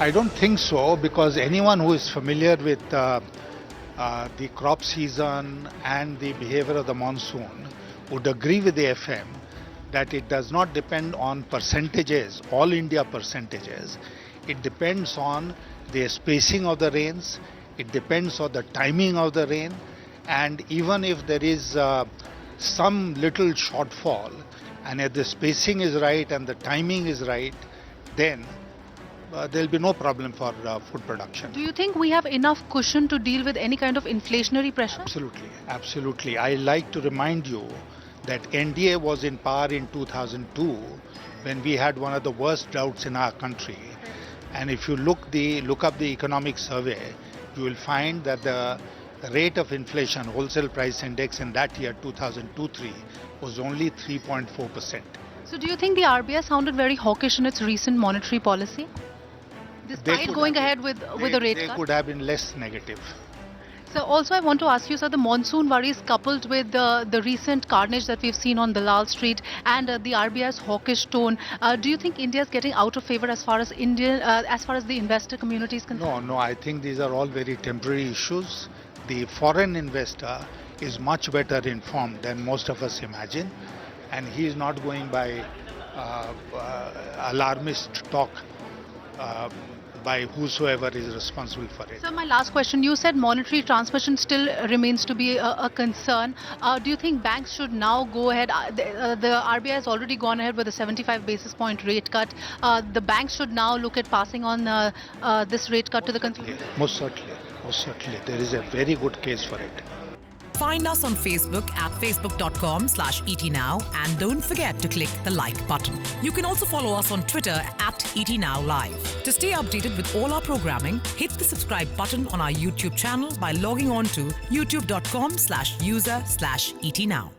I don't think so, because anyone who is familiar with the crop season and the behavior of the monsoon would agree with the FM that it does not depend on percentages, all India percentages. It depends on the spacing of the rains, it depends on the timing of the rain, and even if there is some little shortfall, and if the spacing is right and the timing is right, then there will be no problem for food production. Do you think we have enough cushion to deal with any kind of inflationary pressure? Absolutely, absolutely. I like to remind you that NDA was in power in 2002 when we had one of the worst droughts in our country. And if you look up the economic survey, you will find that the rate of inflation, wholesale price index in that year, 2002-3, was only 3.4%. So do you think the RBI sounded very hawkish in its recent monetary policy? Despite going ahead with a rate They cut? could have been less negative. So also I want to ask you, sir, the monsoon worries coupled with the recent carnage that we've seen on Dalal Street and the RBI's hawkish tone, do you think India is getting out of favor as far as the investor community is concerned? No, I think these are all very temporary issues. The foreign investor is much better informed than most of us imagine, and he is not going by alarmist talk by whosoever is responsible for it. So my last question, you said monetary transmission still remains to be a concern. Do you think banks should now go ahead? The RBI has already gone ahead with a 75 basis point rate cut. The banks should now look at passing on this rate cut to the consumer. Most certainly. There is a very good case for it. Find us on Facebook at facebook.com/ETNow and don't forget to click the like button. You can also follow us on Twitter at ETNowLive. To stay updated with all our programming, hit the subscribe button on our YouTube channel by logging on to youtube.com/user/ETNow.